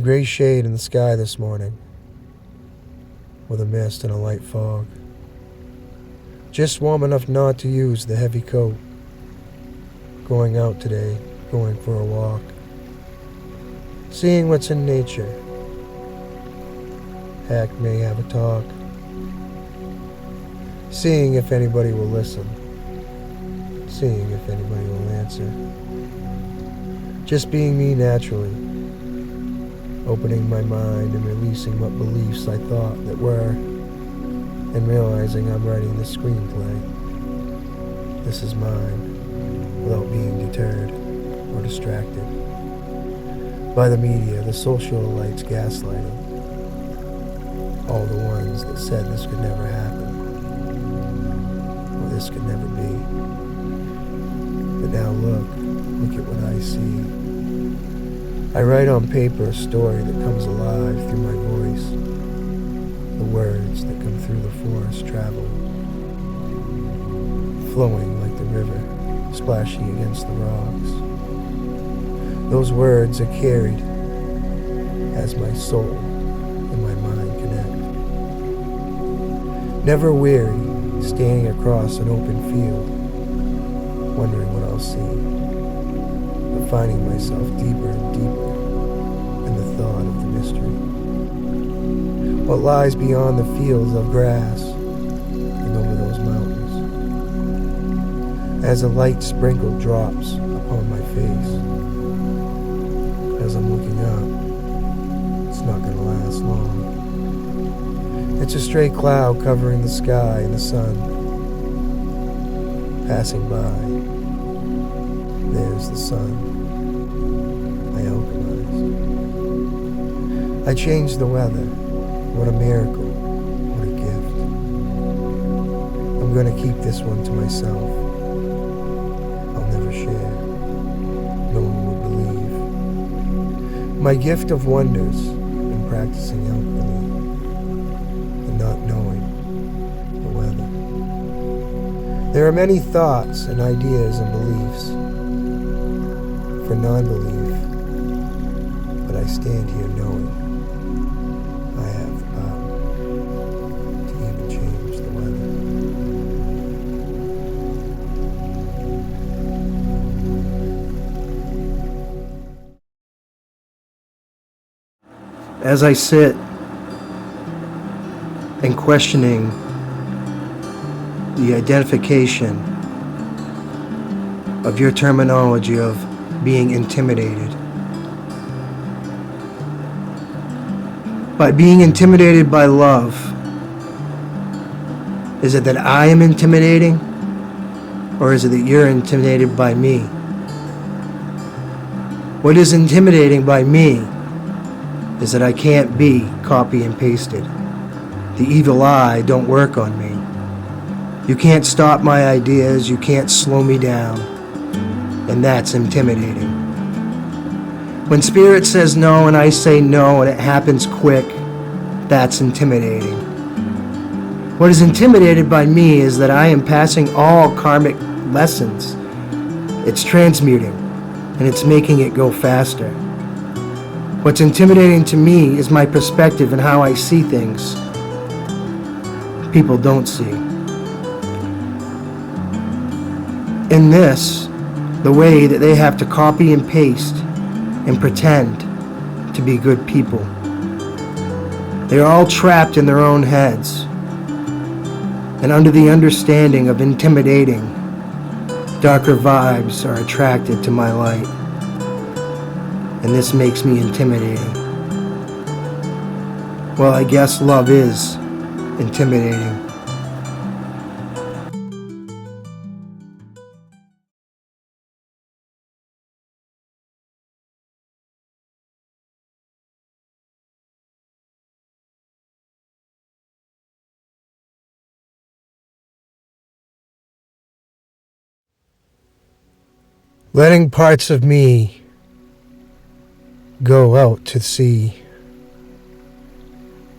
gray shade in the sky this morning, with a mist and a light fog. Just warm enough not to use the heavy coat. Going out today, going for a walk. Seeing what's in nature. Heck, may have a talk. Seeing if anybody will listen. Seeing if anybody will answer. Just being me naturally. Opening my mind and releasing what beliefs I thought that were, and realizing I'm writing the screenplay. This is mine, without being deterred or distracted by the media, the socialites gaslighting, all the ones that said this could never happen, or this could never be. But now look at what I see. I write on paper a story that comes alive through my voice. The words that come through the forest travel, flowing like the river, splashing against the rocks. Those words are carried as my soul and my mind connect. Never weary, standing across an open field, wondering what I'll see. But finding myself deeper and deeper in the thought of the mystery. What lies beyond the fields of grass and over those mountains. As a light sprinkle drops upon my face, as I'm looking up, it's not going to last long. It's a stray cloud covering the sky and the sun, passing by. There's the sun. I alchemized. I changed the weather. What a miracle. What a gift. I'm going to keep this one to myself. I'll never share. No one would believe. My gift of wonders in practicing alchemy and not knowing the weather. There are many thoughts and ideas and beliefs for non-belief, but I stand here knowing I have the power to even change the weather. As I sit and questioning the identification of your terminology of being intimidated. By being intimidated by love, is it that I am intimidating? Or is it that you're intimidated by me? What is intimidating by me is that I can't be copy and pasted. The evil eye don't work on me. You can't stop my ideas, you can't slow me down. And that's intimidating. When spirit says no and I say no and it happens quick, that's intimidating. What is intimidated by me is that I am passing all karmic lessons. It's transmuting and it's making it go faster. What's intimidating to me is my perspective and how I see things. People don't see. In this, the way that they have to copy and paste and pretend to be good people. They are all trapped in their own heads and under the understanding of intimidating. Darker vibes are attracted to my light, and this makes me intimidating. Well, I guess love is intimidating. Letting parts of me go out to sea.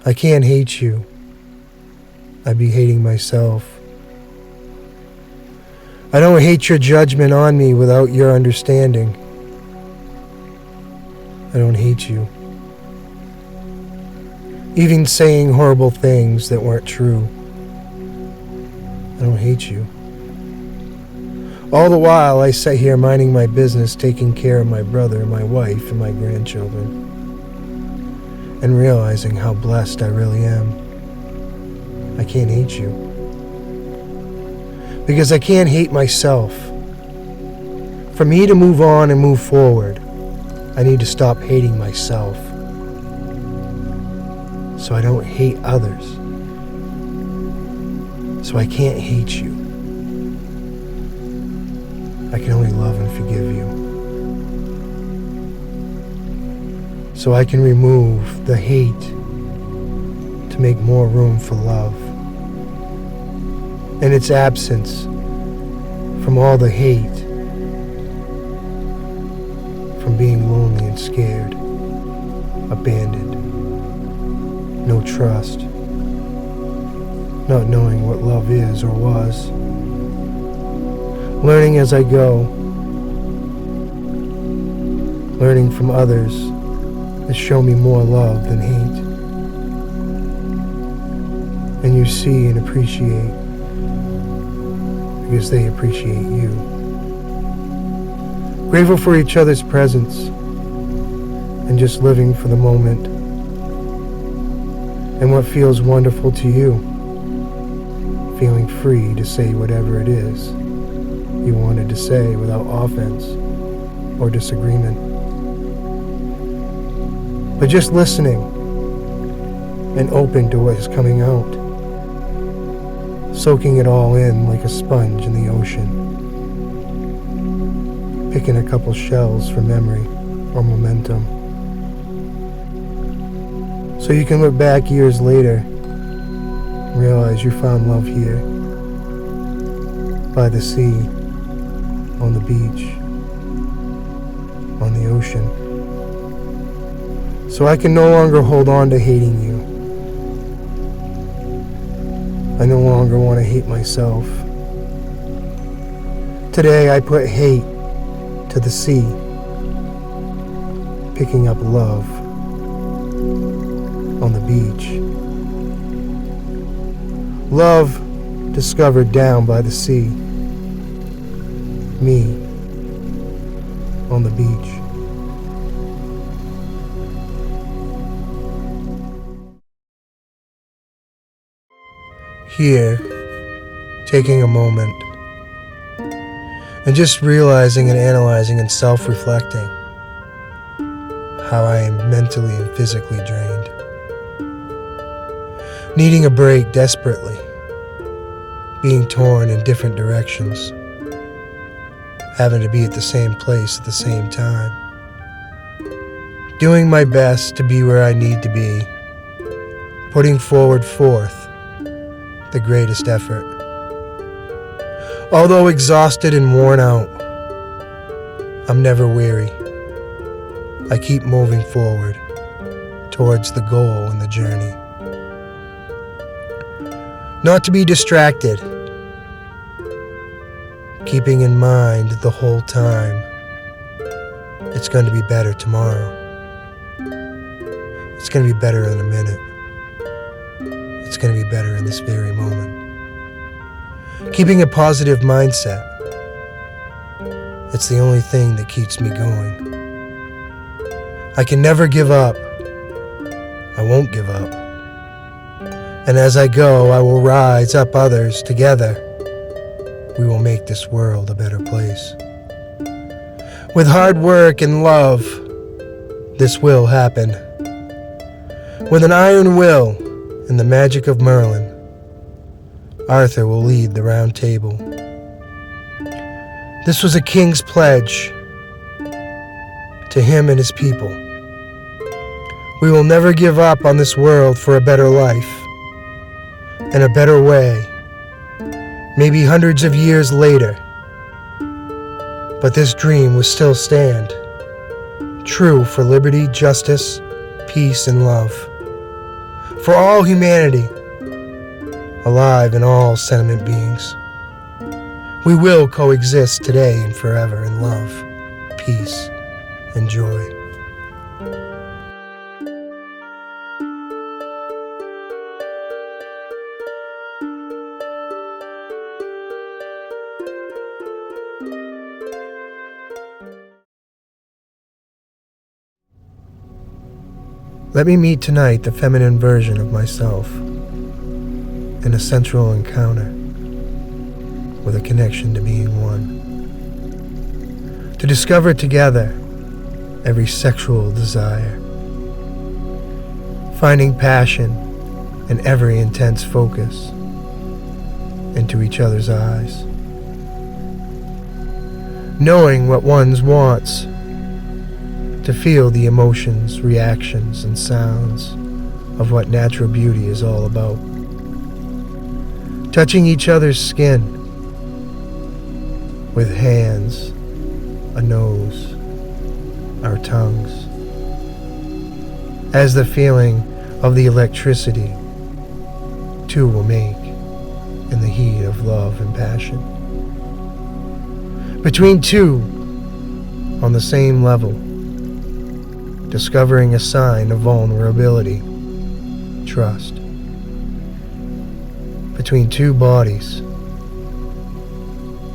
I can't hate you. I'd be hating myself. I don't hate your judgment on me without your understanding. I don't hate you. even saying horrible things that weren't true. I don't hate you. All the while, I sat here minding my business, taking care of my brother, my wife, and my grandchildren, and realizing how blessed I really am. I can't hate you. Because I can't hate myself. For me to move on and move forward, I need to stop hating myself. So I don't hate others. So I can't hate you. I can only love and forgive you. So I can remove the hate to make more room for love. And its absence from all the hate, from being lonely and scared, abandoned, no trust, not knowing what love is or was, learning as I go, learning from others that show me more love than hate. And you see and appreciate because they appreciate you. Grateful for each other's presence and just living for the moment and what feels wonderful to you, feeling free to say whatever it is you wanted to say without offense or disagreement. But just listening and open to what is coming out, soaking it all in like a sponge in the ocean, picking a couple shells for memory or momentum. So you can look back years later and realize you found love here, by the sea, on the beach, on the ocean. So I can no longer hold on to hating you. I no longer want to hate myself. Today I put hate to the sea, picking up love on the beach. Love discovered down by the sea. Me on the beach. Here, taking a moment and just realizing and analyzing and self-reflecting how I am mentally and physically drained. Needing a break desperately, being torn in different directions, having to be at the same place at the same time, doing my best to be where I need to be, putting forth the greatest effort. Although exhausted and worn out, I'm never weary. I keep moving forward towards the goal and the journey. Not to be distracted, keeping in mind the whole time it's going to be better tomorrow. It's going to be better in a minute. It's going to be better in this very moment. Keeping a positive mindset. It's the only thing that keeps me going. I can never give up. I won't give up. And as I go, I will rise up others together. We will make this world a better place. With hard work and love, this will happen. With an iron will and the magic of Merlin, Arthur will lead the round table. This was a king's pledge to him and his people. We will never give up on this world for a better life and a better way, maybe hundreds of years later. But this dream will still stand, true for liberty, justice, peace, and love. For all humanity, alive and all sentient beings. We will coexist today and forever in love, peace, and joy. Let me meet tonight the feminine version of myself in a sensual encounter with a connection to being one. To discover together every sexual desire, finding passion in every intense focus into each other's eyes. Knowing what one wants, to feel the emotions, reactions, and sounds of what natural beauty is all about. Touching each other's skin with hands, a nose, our tongues, as the feeling of the electricity two will make in the heat of love and passion. Between two on the same level, discovering a sign of vulnerability, trust. Between two bodies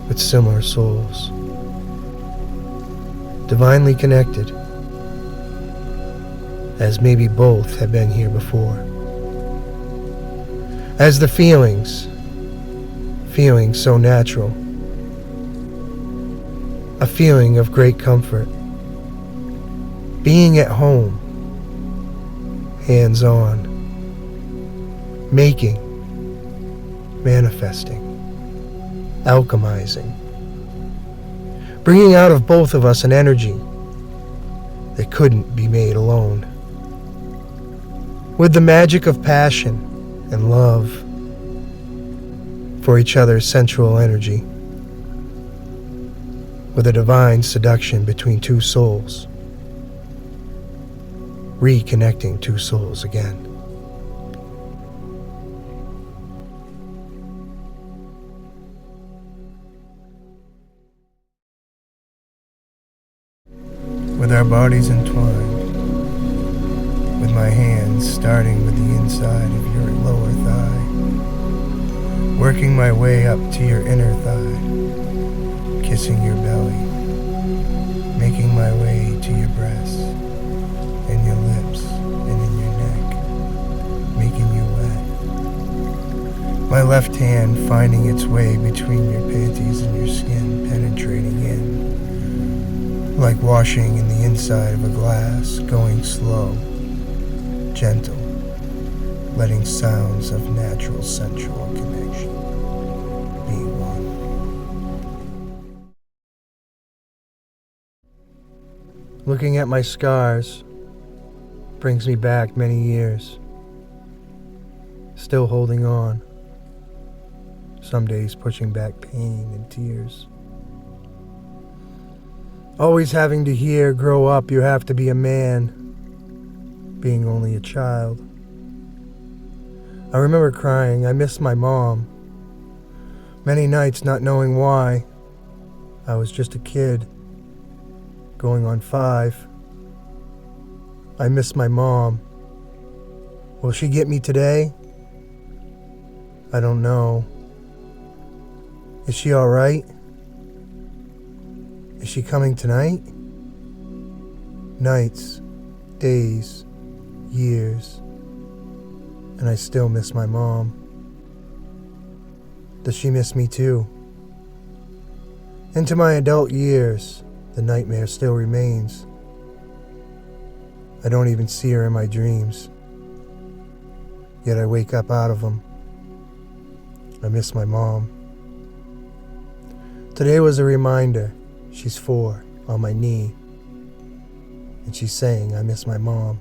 with similar souls, divinely connected, as maybe both have been here before. As the feelings so natural, a feeling of great comfort, being at home, hands-on, making, manifesting, alchemizing, bringing out of both of us an energy that couldn't be made alone. With the magic of passion and love for each other's sensual energy, with a divine seduction between two souls, reconnecting two souls again. With our bodies entwined, with my hands starting with the inside of your lower thigh, working my way up to your inner thigh, kissing your belly, making my way to your breasts, and your lips, and in your neck, making you wet. My left hand finding its way between your panties and your skin, penetrating in, like washing in the inside of a glass, going slow, gentle, letting sounds of natural sensual connection be one. Looking at my scars brings me back many years, still holding on, some days pushing back pain and tears. Always having to hear, grow up, you have to be a man, being only a child. I remember crying, I miss my mom. Many nights not knowing why. I was just a kid, going on 5. I miss my mom. Will she get me today? I don't know. Is she all right? Is she coming tonight? Nights, days, years, and I still miss my mom. Does she miss me too? Into my adult years, the nightmare still remains. I don't even see her in my dreams, yet I wake up out of them. I miss my mom. Today was a reminder. She's 4, on my knee, and she's saying, I miss my mom.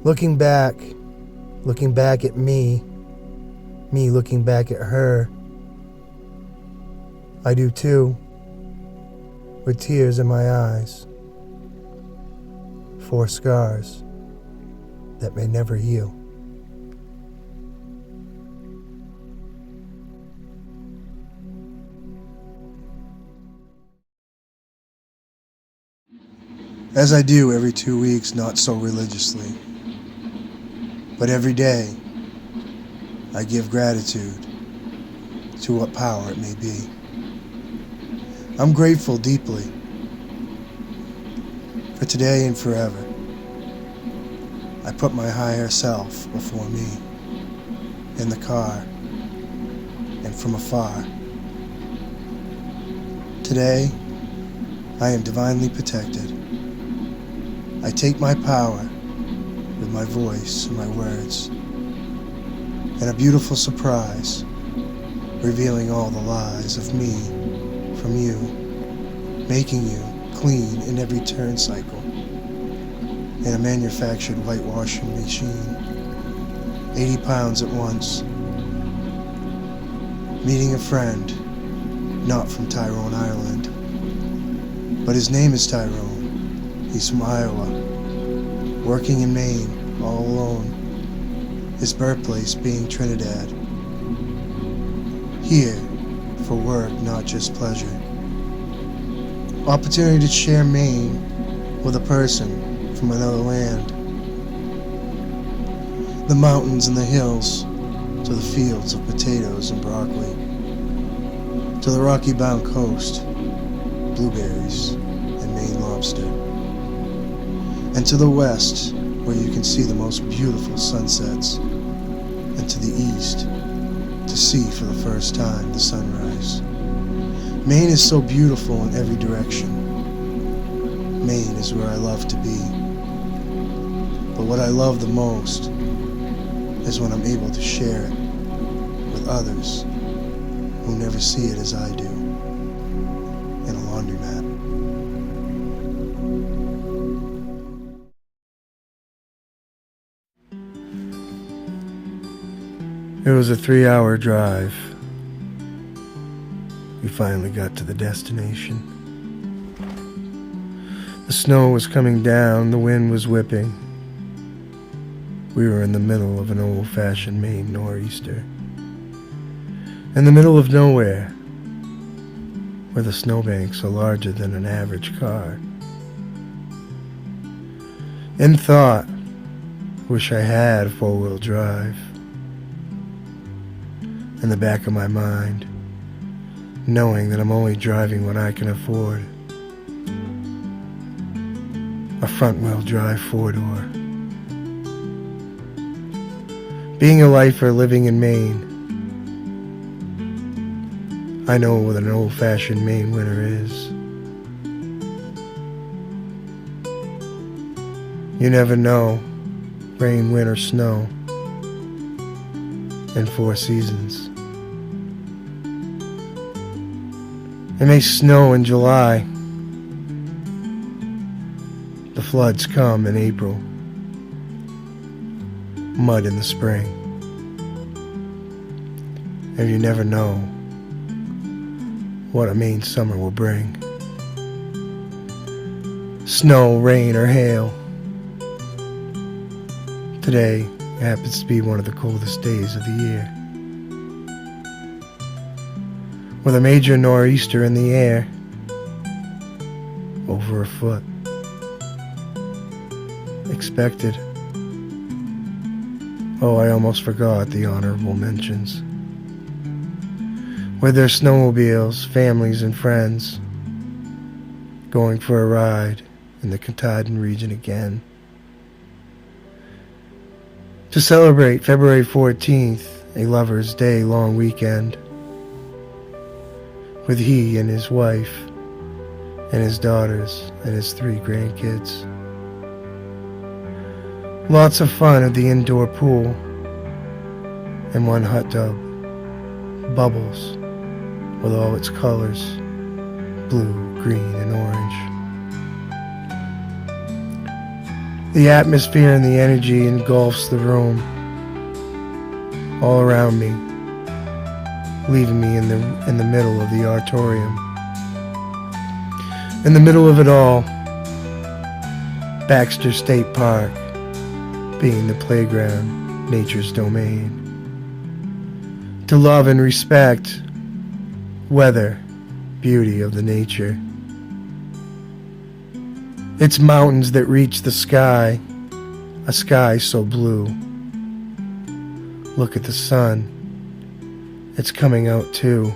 Looking back at me looking back at her, I do too, with tears in my eyes, 4 scars that may never heal. As I do every 2 weeks, not so religiously, but every day, I give gratitude to what power it may be. I'm grateful deeply for today and forever, I put my higher self before me, in the car, and from afar. Today, I am divinely protected. I take my power with my voice and my words, and a beautiful surprise, revealing all the lies of me from you, making you clean in every turn cycle, in a manufactured whitewashing machine, 80 pounds at once, meeting a friend, not from Tyrone, Ireland, but his name is Tyrone. He's from Iowa, working in Maine, all alone, his birthplace being Trinidad. Here, for work, not just pleasure. Opportunity to share Maine with a person from another land. The mountains and the hills, to the fields of potatoes and broccoli, to the rocky-bound coast, blueberries and Maine lobster, and to the west, where you can see the most beautiful sunsets, and to the east, to see for the first time the sunrise. Maine is so beautiful in every direction. Maine is where I love to be. But what I love the most is when I'm able to share it with others who never see it as I do in a laundromat. It was a 3-hour drive. We finally got to the destination. The snow was coming down, the wind was whipping. We were in the middle of an old-fashioned Maine nor'easter. In the middle of nowhere, where the snowbanks are larger than an average car. In thought, wish I had four-wheel drive. In the back of my mind, knowing that I'm only driving what I can afford. A front-wheel drive four-door. Being a lifer living in Maine, I know what an old-fashioned Maine winter is. You never know, rain, wind, or snow, in 4 seasons. It may snow in July. The floods come in April. Mud in the spring. And you never know what a Maine summer will bring. Snow, rain, or hail. Today happens to be one of the coldest days of the year, with a major nor'easter in the air, over a foot. Expected. Oh, I almost forgot the honorable mentions. With their snowmobiles, families and friends, going for a ride in the Katahdin region again. To celebrate February 14th, a Lover's Day long weekend, with he and his wife, and his daughters, and his 3 grandkids. Lots of fun at the indoor pool, and one hot tub, Bubbles, with all its colors, blue, green, and orange. The atmosphere and the energy engulfs the room, all around me, leaving me in the middle of the auditorium. In the middle of it all, Baxter State Park, being the playground, nature's domain. To love and respect weather, beauty of the nature. It's mountains that reach the sky, a sky so blue. Look at the sun, it's coming out too.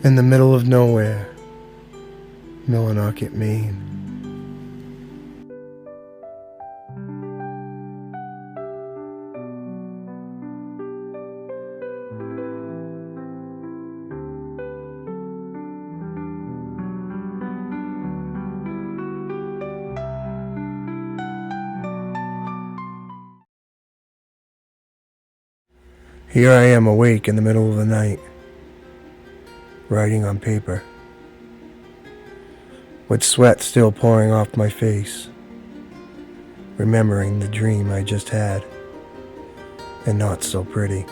In the middle of nowhere, Millinocket, Maine. Here I am awake in the middle of the night, writing on paper, with sweat still pouring off my face, remembering the dream I just had, and not so pretty.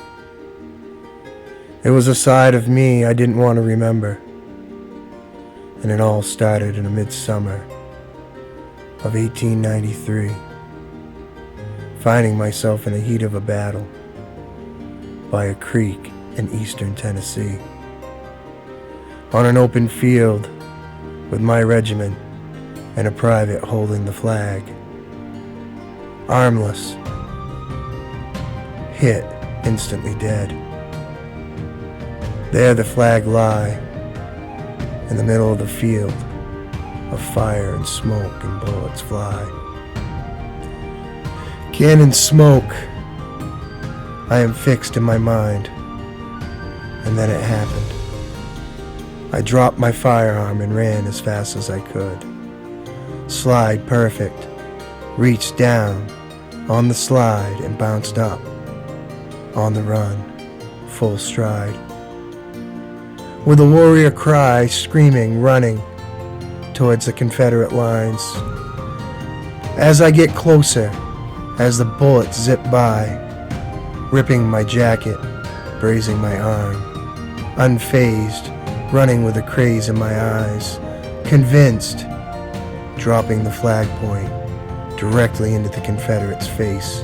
It was a side of me I didn't want to remember, and it all started in the midsummer of 1893, finding myself in the heat of a battle by a creek in eastern Tennessee, on an open field with my regiment and a private holding the flag, armless, hit, instantly dead. There the flag lie, in the middle of the field, of fire and smoke and bullets fly. Cannon smoke, I am fixed in my mind, and then it happened. I dropped my firearm and ran as fast as I could. Slide perfect, reached down on the slide and bounced up, on the run, full stride. With a warrior cry, screaming, running towards the Confederate lines. As I get closer, as the bullets zip by, ripping my jacket, grazing my arm, unfazed, running with a craze in my eyes, convinced, dropping the flagpoint directly into the Confederate's face.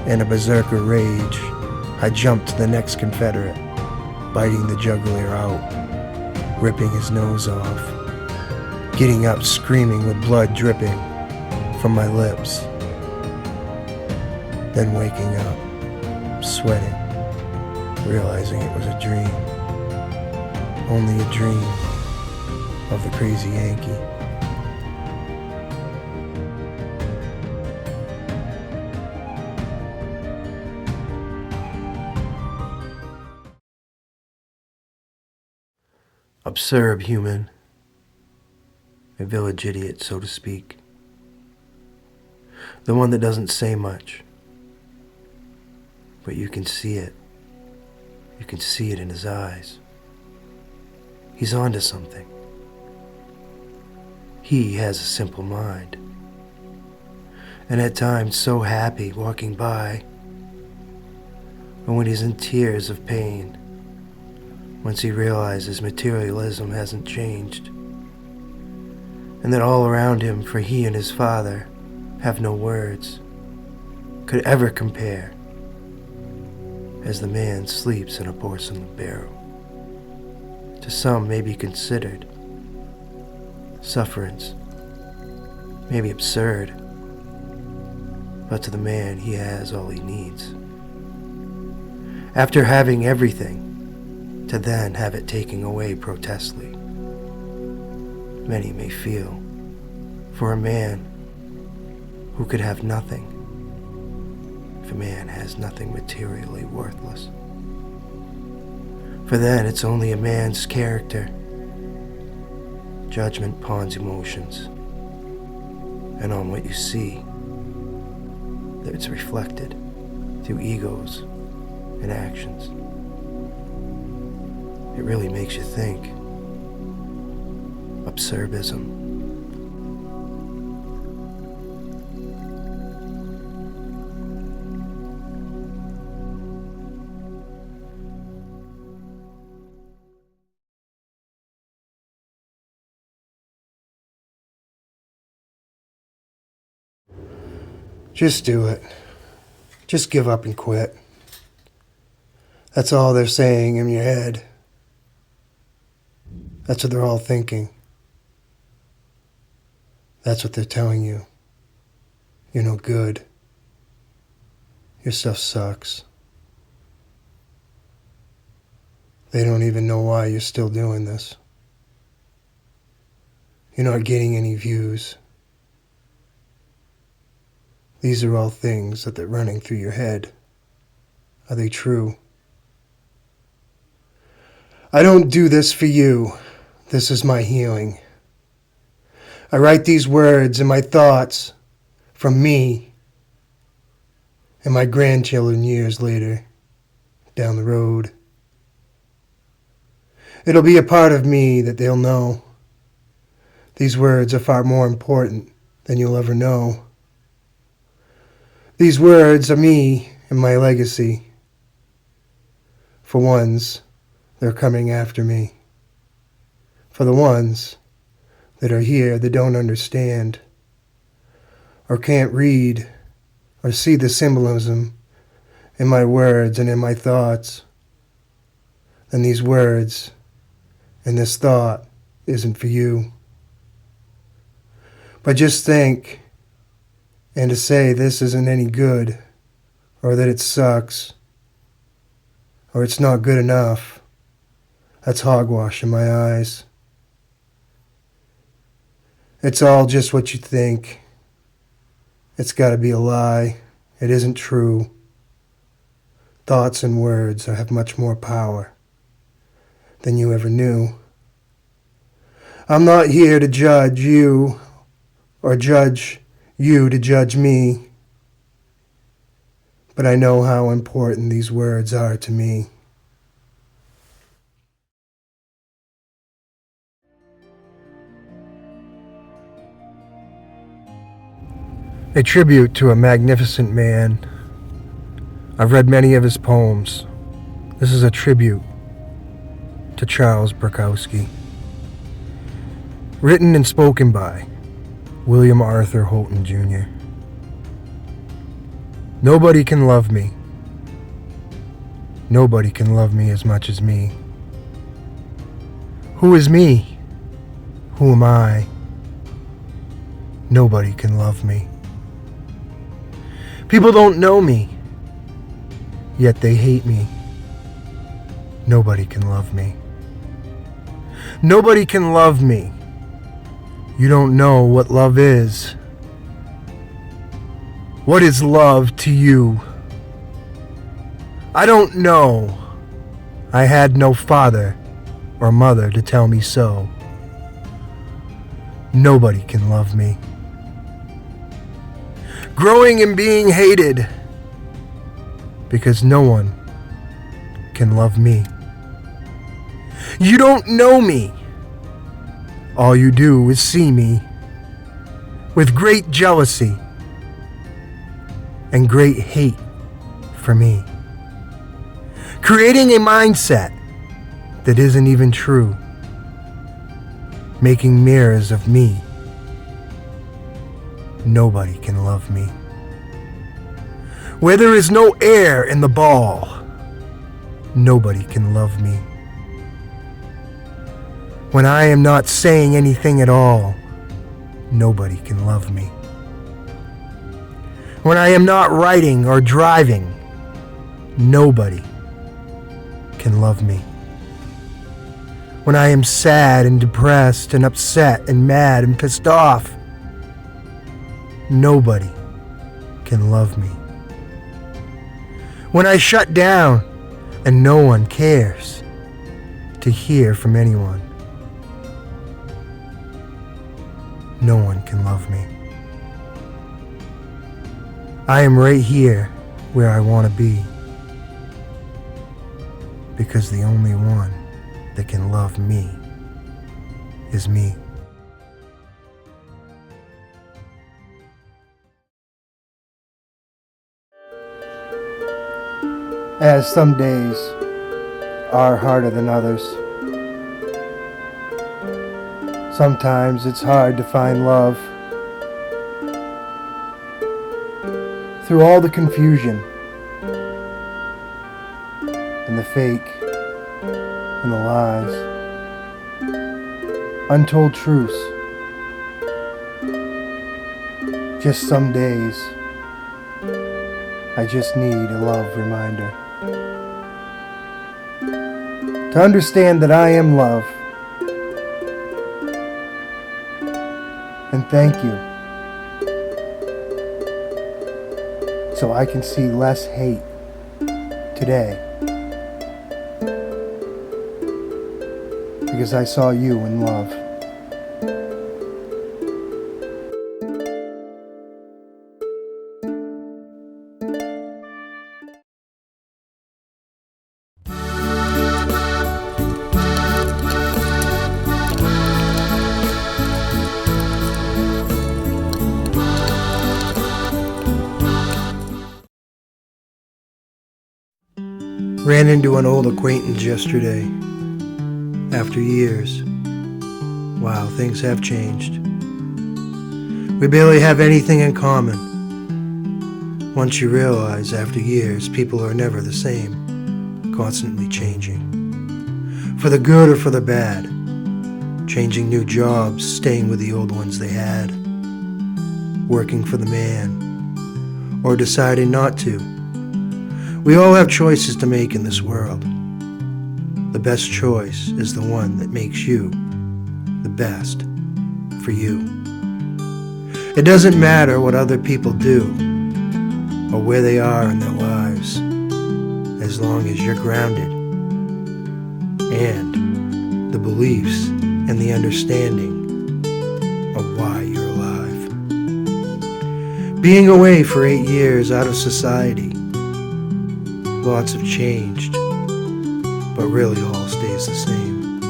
In a berserker rage, I jumped to the next Confederate, biting the jugular out, ripping his nose off, getting up screaming with blood dripping from my lips, then waking up, sweating, realizing it was a dream, only a dream of the crazy Yankee. Absurd human, a village idiot, so to speak. The one that doesn't say much, but you can see it. You can see it in his eyes. He's onto something. He has a simple mind, and at times so happy walking by, but when he's in tears of pain, once he realizes materialism hasn't changed, and that all around him, for he and his father have no words, could ever compare, as the man sleeps in a porcelain barrel. To some may be considered sufferance, maybe absurd, but to the man he has all he needs. After having everything, to then have it taken away protestly. Many may feel, for a man who could have nothing, if a man has nothing materially worthless. For then it's only a man's character. Judgment pawns emotions, and on what you see, that it's reflected through egos and actions. It really makes you think. Absurdism. Just do it. Just give up and quit. That's all they're saying in your head. That's what they're all thinking. That's what they're telling you. You're no good. Your stuff sucks. They don't even know why you're still doing this. You're not getting any views. These are all things that they're running through your head. Are they true? I don't do this for you. This is my healing. I write these words and my thoughts from me and my grandchildren years later, down the road. It'll be a part of me that they'll know. These words are far more important than you'll ever know. These words are me and my legacy. For ones, they're coming after me. For the ones that are here that don't understand, or can't read, or see the symbolism in my words and in my thoughts, then these words and this thought isn't for you. But just think, and to say this isn't any good, or that it sucks, or it's not good enough, that's hogwash in my eyes. It's all just what you think. It's got to be a lie. It isn't true. Thoughts and words have much more power than you ever knew. I'm not here to judge you or judge you to judge me, but I know how important these words are to me. A tribute to a magnificent man. I've read many of his poems. This is a tribute to Charles Bukowski. Written and spoken by William Arthur Houghton Jr. Nobody can love me. Nobody can love me as much as me. Who is me? Who am I? Nobody can love me. People don't know me, yet they hate me. Nobody can love me. Nobody can love me. You don't know what love is. What is love to you? I don't know. I had no father or mother to tell me so. Nobody can love me. Growing and being hated because no one can love me. You don't know me. All you do is see me with great jealousy and great hate for me, creating a mindset that isn't even true, making mirrors of me. Nobody can love me. Where there is no air in the ball, nobody can love me. When I am not saying anything at all, nobody can love me. When I am not writing or driving, nobody can love me. When I am sad and depressed and upset and mad and pissed off, nobody can love me. When I shut down and no one cares to hear from anyone, no one can love me. I am right here where I want to be, because the only one that can love me is me. As some days are harder than others, sometimes it's hard to find love. Through all the confusion and the fake and the lies, untold truths, just some days I just need a love reminder. To understand that I am love. And thank you. So I can see less hate today. Because I saw you in love. Ran into an old acquaintance yesterday. After years. Wow, things have changed. We barely have anything in common. Once you realize, after years, people are never the same, constantly changing. For the good or for the bad. Changing new jobs, staying with the old ones they had. Working for the man, or deciding not to. We all have choices to make in this world. The best choice is the one that makes you the best for you. It doesn't matter what other people do or where they are in their lives, as long as you're grounded and the beliefs and the understanding of why you're alive. Being away for 8 years out of society, lots have changed, but really all stays the same.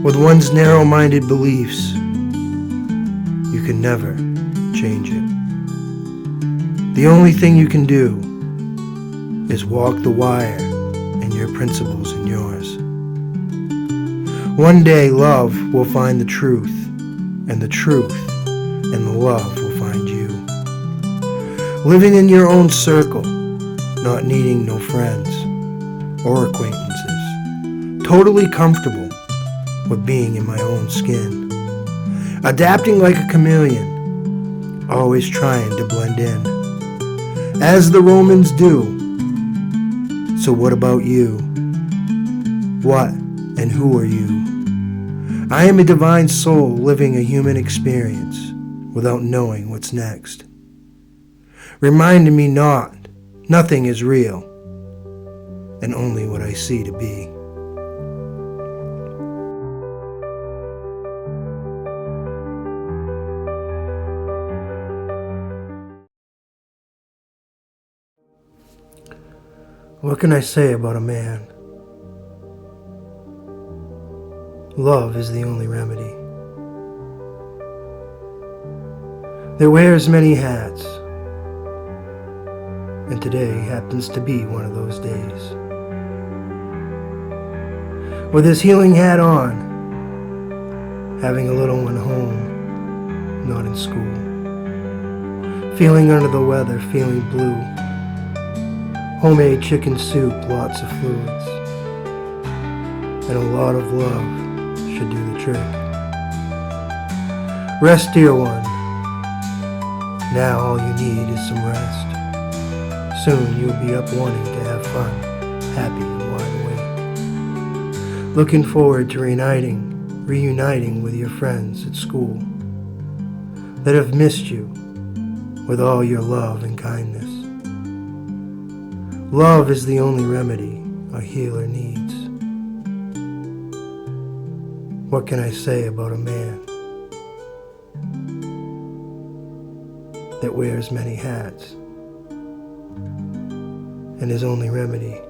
With one's narrow-minded beliefs, you can never change it. The only thing you can do is walk the wire and your principles and yours. One day love will find the truth, and the truth and the love will find you. Living in your own circle, not needing no friends or acquaintances. Totally comfortable with being in my own skin. Adapting like a chameleon, always trying to blend in. As the Romans do. So what about you? What and who are you? I am a divine soul living a human experience without knowing what's next. Reminding me nothing is real, and only what I see to be. What can I say about a man? Love is the only remedy. There wears many hats, and today happens to be one of those days. With his healing hat on, having a little one home, not in school, feeling under the weather, feeling blue, homemade chicken soup, lots of fluids, and a lot of love should do the trick. Rest, dear one. Now all you need is some rest. Soon you'll be up wanting to have fun, happy and wide awake. Looking forward to reuniting with your friends at school that have missed you with all your love and kindness. Love is the only remedy a healer needs. What can I say about a man that wears many hats, and his only remedy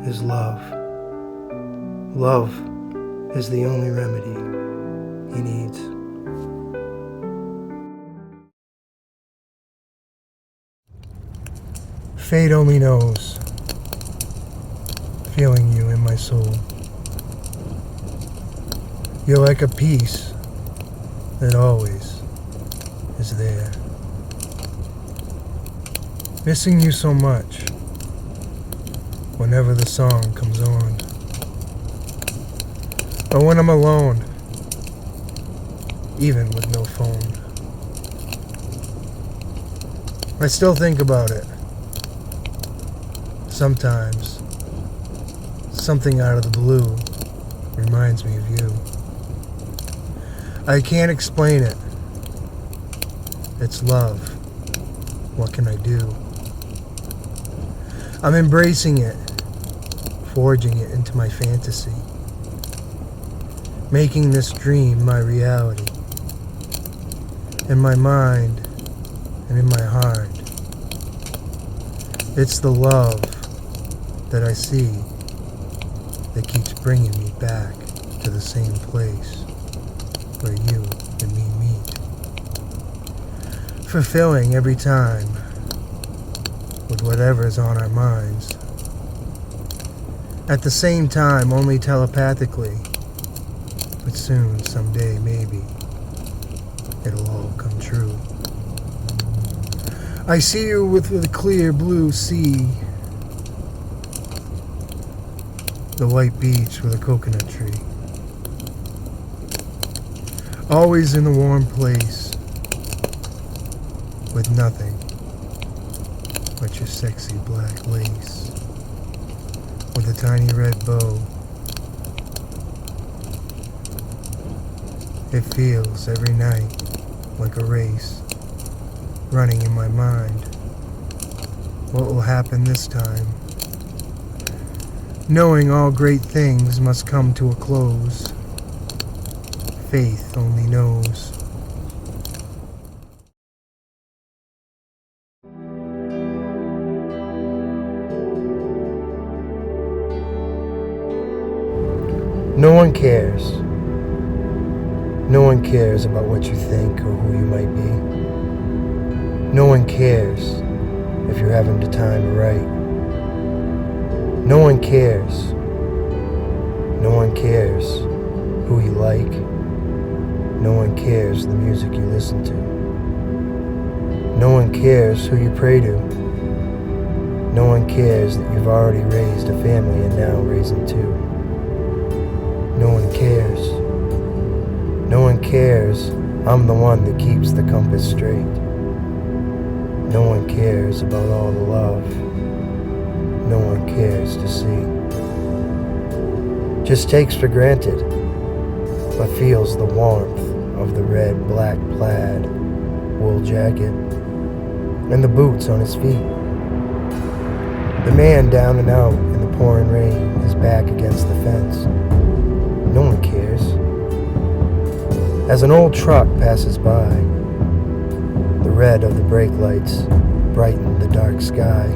is love? Love is the only remedy he needs. Fate only knows, feeling you in my soul. You're like a piece that always is there. Missing you so much whenever the song comes on. Or when I'm alone, even with no phone. I still think about it. Sometimes, something out of the blue reminds me of you. I can't explain it. It's love. What can I do? I'm embracing it, forging it into my fantasy, making this dream my reality. In my mind and in my heart, it's the love that I see that keeps bringing me back to the same place where you and me meet. Fulfilling every time with whatever's on our minds. At the same time, only telepathically, but soon, someday, maybe, it'll all come true. I see you with a clear blue sea, the white beach with a coconut tree. Always in a warm place, with nothing but your sexy black lace, with a tiny red bow. It feels every night like a race running in my mind. What will happen this time? Knowing all great things must come to a close. Faith only knows. No one cares. No one cares about what you think or who you might be. No one cares if you're having the time to write. No one cares. No one cares who you like. No one cares the music you listen to. No one cares who you pray to. No one cares that you've already raised a family and now raising two. No one cares. No one cares I'm the one that keeps the compass straight. No one cares about all the love. No one cares to see. Just takes for granted, but feels the warmth of the red, black plaid wool jacket and the boots on his feet. The man down and out in the pouring rain, his back against the fence. No one cares. As an old truck passes by, the red of the brake lights brighten the dark sky.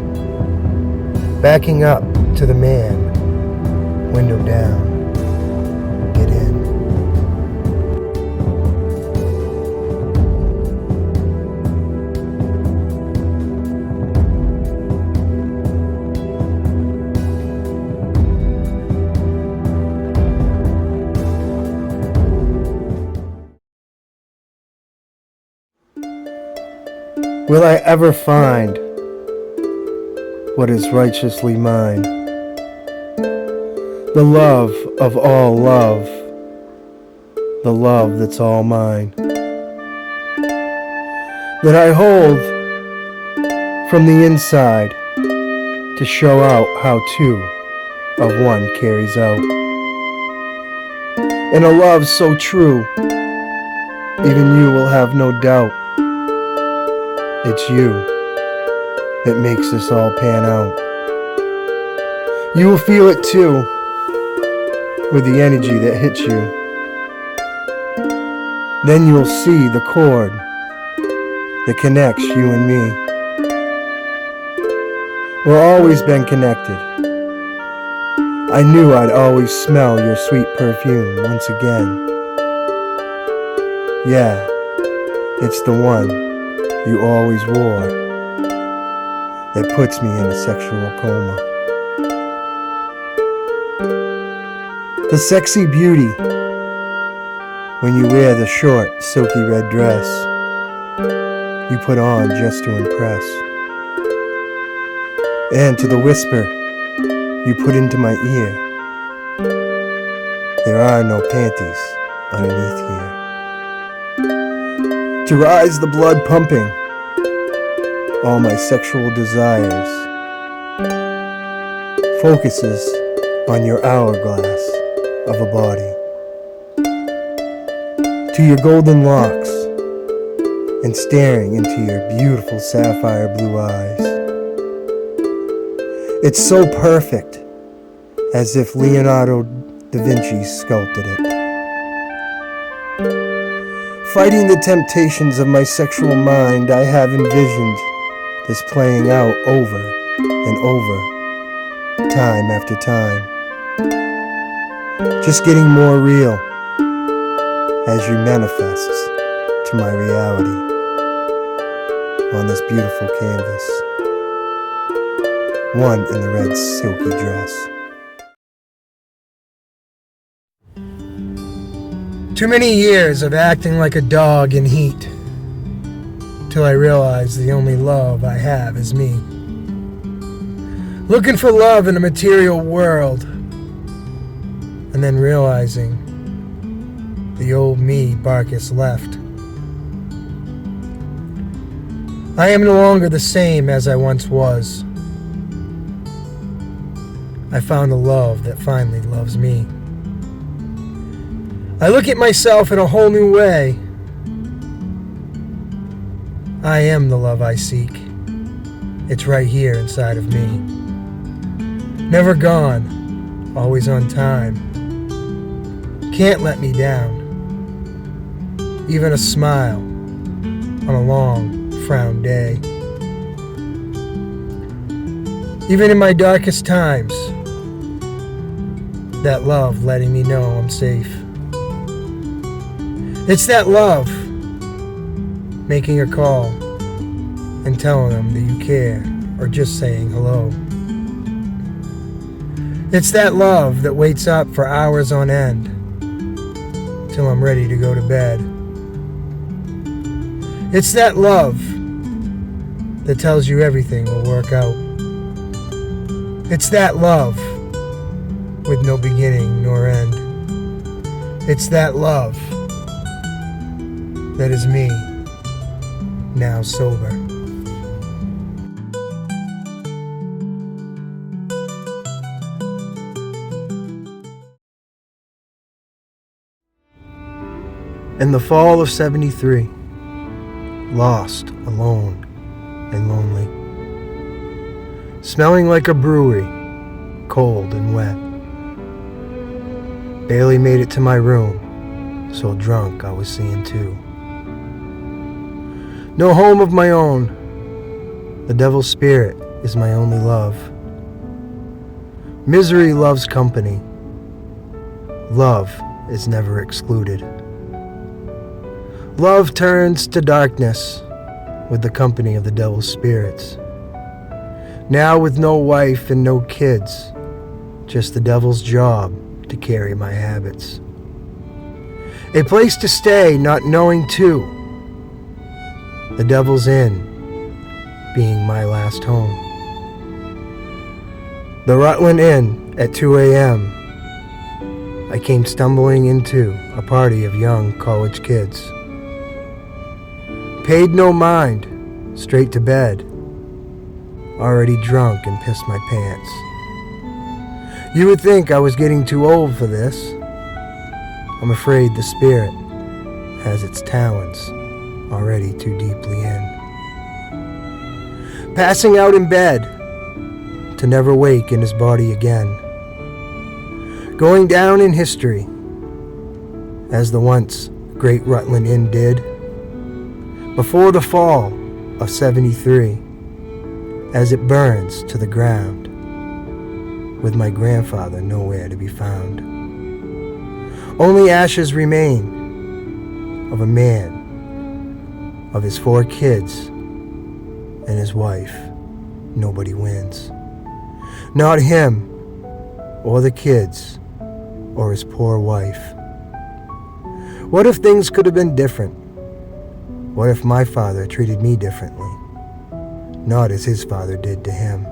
Backing up to the man, window down, get in. Will I ever find what is righteously mine? The love of all love, the love that's all mine, that I hold from the inside to show out how two of one carries out. In a love so true, even you will have no doubt. It's you that makes this all pan out. You will feel it too, with the energy that hits you. Then you'll see the cord that connects you and me. We've always been connected. I knew I'd always smell your sweet perfume once again. Yeah, it's the one you always wore that puts me in a sexual coma. The sexy beauty when you wear the short, silky red dress you put on just to impress, and to the whisper you put into my ear, there are no panties underneath here. To rise the blood pumping, all my sexual desires focuses on your hourglass of a body. To your golden locks and staring into your beautiful sapphire blue eyes. It's so perfect, as if Leonardo da Vinci sculpted it. Fighting the temptations of my sexual mind, I have envisioned this playing out over and over, time after time. Just getting more real as you manifests to my reality on this beautiful canvas. one in the red silky dress. Too many years of acting like a dog in heat, till I realize the only love I have is me. Looking for love in a material world, and then realizing the old me Barkus left. I am no longer the same as I once was. I found a love that finally loves me. I look at myself in a whole new way. I am the love I seek. It's right here inside of me. Never gone, always on time. Can't let me down. Even a smile on a long, frown day. Even in my darkest times, that love letting me know I'm safe. It's that love making a call and telling them that you care, or just saying hello. It's that love that waits up for hours on end till I'm ready to go to bed. It's that love that tells you everything will work out. It's that love with no beginning nor end. It's that love that is me, now sober. In the fall of '73, lost, alone, and lonely, smelling like a brewery, cold and wet, barely made it to my room, so drunk I was seeing too. No home of my own, the devil's spirit is my only love. Misery loves company. Love is never excluded. Love turns to darkness with the company of the devil's spirits. Now with no wife and no kids, just the devil's job to carry my habits. A place to stay, not knowing too, the devil's inn being my last home. The Rutland Inn at 2 a.m. I came stumbling into a party of young college kids. Paid no mind, straight to bed. Already drunk and pissed my pants. You would think I was getting too old for this. I'm afraid the spirit has its talons already too deeply in. Passing out in bed to never wake in his body again. Going down in history as the once great Rutland Inn did before the fall of '73, as it burns to the ground with my grandfather nowhere to be found. Only ashes remain of a man, of his 4 kids, and his wife. Nobody wins. Not him, or the kids, or his poor wife. What if things could have been different? What if my father treated me differently? Not as his father did to him.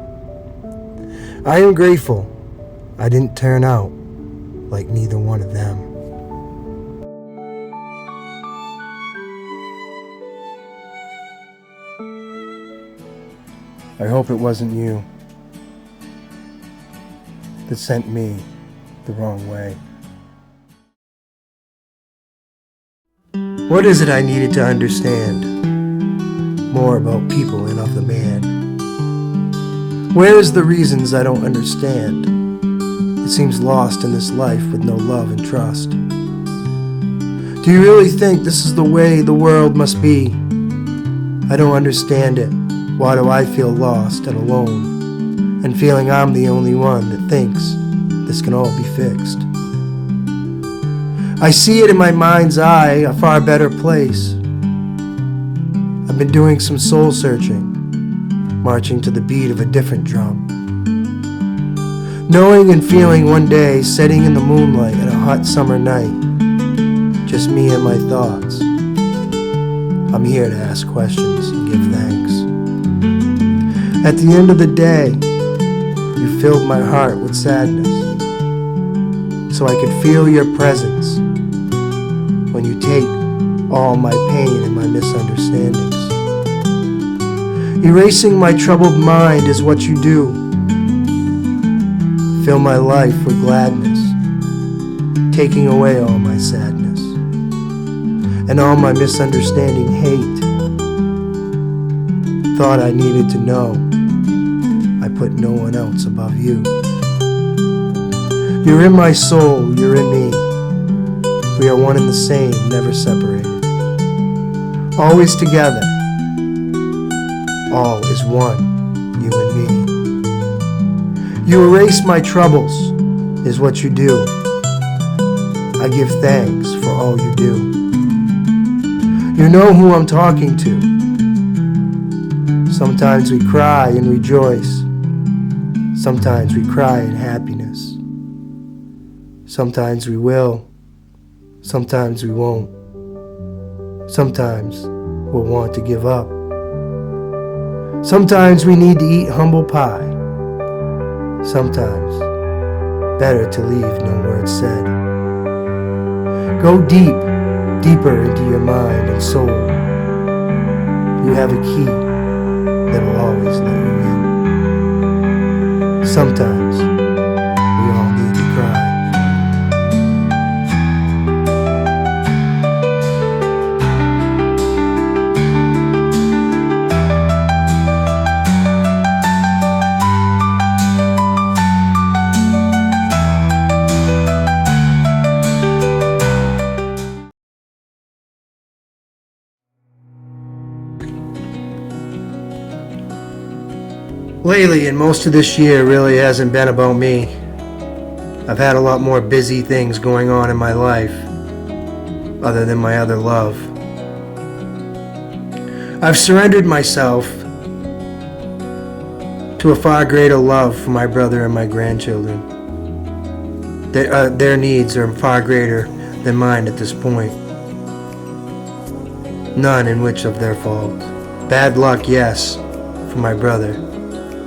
I am grateful I didn't turn out like neither one of them. I hope it wasn't you that sent me the wrong way. What is it I needed to understand more about people and of the man? Where is the reasons I don't understand? It seems lost in this life with no love and trust. Do you really think this is the way the world must be? I don't understand it. Why do I feel lost and alone, and feeling I'm the only one that thinks this can all be fixed? I see it in my mind's eye, a far better place. I've been doing some soul searching, marching to the beat of a different drum. Knowing and feeling one day, sitting in the moonlight at a hot summer night, just me and my thoughts. I'm here to ask questions and give thanks. At the end of the day, you filled my heart with sadness, so I could feel your presence when you take all my pain and my misunderstandings. Erasing my troubled mind is what you do. Fill my life with gladness, taking away all my sadness and all my misunderstanding hate. Thought I needed to know, I put no one else above you. You're in my soul, you're in me. We are one and the same, never separated. Always together. All is one, you and me. You erase my troubles, is what you do. I give thanks for all you do. You know who I'm talking to. Sometimes we cry and rejoice. Sometimes we cry in happiness. Sometimes we will. Sometimes we won't. Sometimes we'll want to give up. Sometimes we need to eat humble pie. Sometimes, better to leave no words said. Go deep, deeper into your mind and soul. You have a key that will always let you in. Sometimes, we all need to cry. Lately, and most of this year really hasn't been about me. I've had a lot more busy things going on in my life, other than my other love. I've surrendered myself to a far greater love for my brother and my grandchildren. Their needs are far greater than mine at this point. None in which of their fault. Bad luck, yes, for my brother,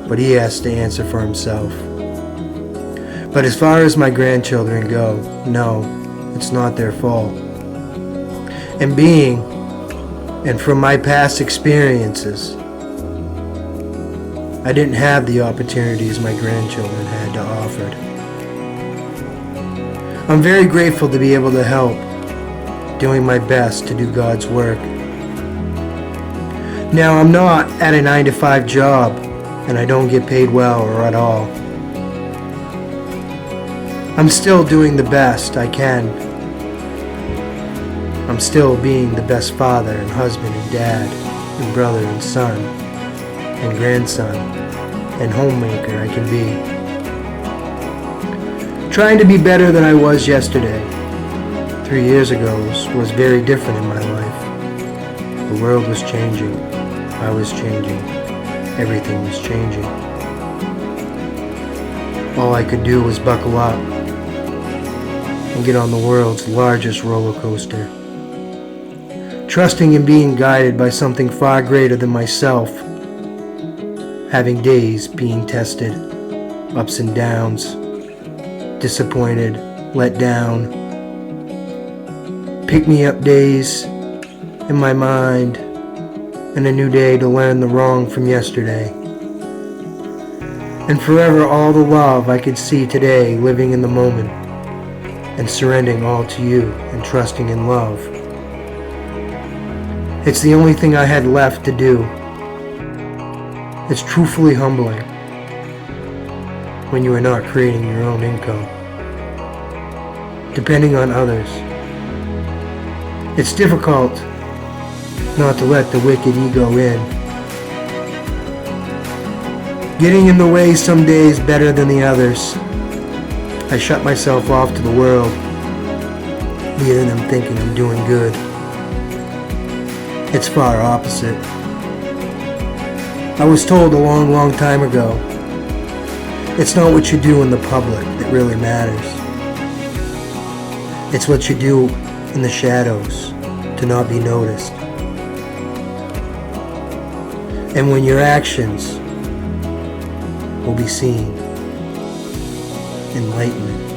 but he has to answer for himself. But as far as my grandchildren go, no, it's not their fault. And from my past experiences, I didn't have the opportunities my grandchildren had to offer. I'm very grateful to be able to help, doing my best to do God's work. Now, I'm not at a 9-to-5 job, and I don't get paid well or at all. I'm still doing the best I can. I'm still being the best father and husband and dad and brother and son and grandson and homemaker I can be. Trying to be better than I was yesterday. 3 years ago was very different in my life. The world was changing. I was changing. Everything was changing. All I could do was buckle up and get on the world's largest roller coaster, trusting in being guided by something far greater than myself, having days being tested, ups and downs, disappointed, let down, pick-me-up days in my mind, and a new day to learn the wrong from yesterday. And forever all the love I could see today, living in the moment and surrendering all to you and trusting in love. It's the only thing I had left to do. It's truthfully humbling when you are not creating your own income, depending on others. It's difficult not to let the wicked ego in. Getting in the way some days better than the others. I shut myself off to the world, leaving them thinking I'm doing good. It's far opposite. I was told a long, long time ago, It's not what you do in the public that really matters. It's what you do in the shadows to not be noticed. And when your actions will be seen. Enlightenment.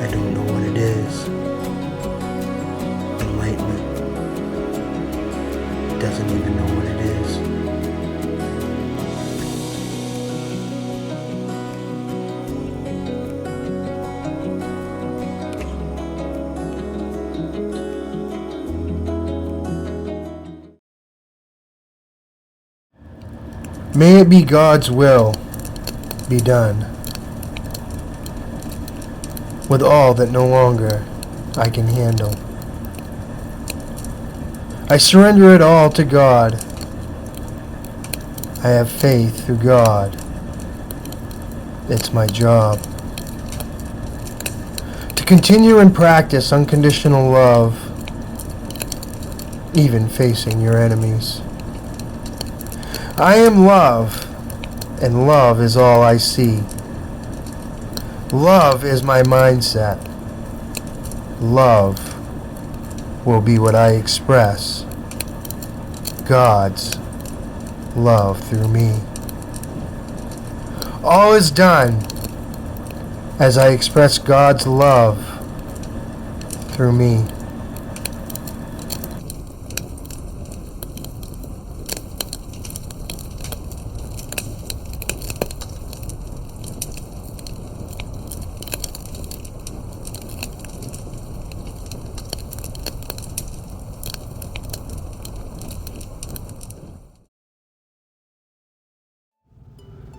I don't know what it is. Enlightenment. Doesn't even know what it is. May it be God's will be done with all that no longer I can handle. I surrender it all to God. I have faith through God. It's my job to continue and practice unconditional love, even facing your enemies. I am love, and love is all I see. Love is my mindset. Love will be what I express. God's love through me. All is done as I express God's love through me.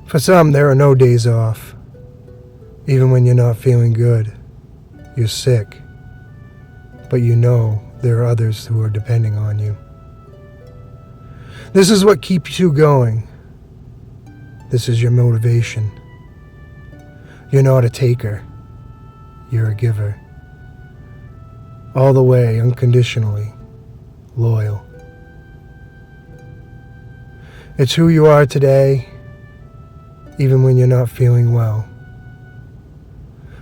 For some, there are no days off. Even when you're not feeling good, you're sick. But you know there are others who are depending on you. This is what keeps you going. This is your motivation. You're not a taker. You're a giver. All the way, unconditionally, loyal. It's who you are today, even when you're not feeling well.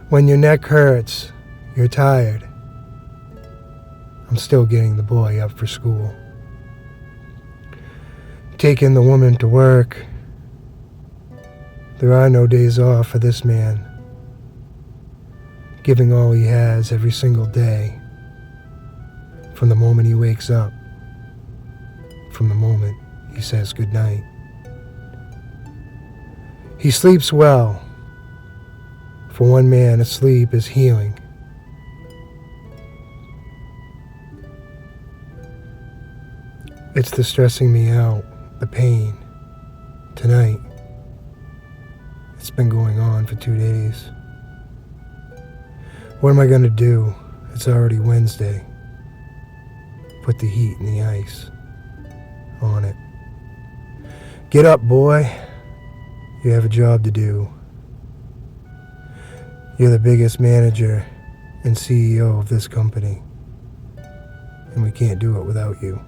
When your neck hurts, you're tired. I'm still getting the boy up for school. Taking the woman to work. There are no days off for this man. Giving all he has every single day. From the moment he wakes up. From the moment he says goodnight. He sleeps well. For one man, a sleep is healing. It's the stressing me out, the pain. Tonight, it's been going on for 2 days. What am I going to do? It's already Wednesday. Put the heat and the ice on it. Get up, boy. You have a job to do. You're the biggest manager and CEO of this company, and we can't do it without you.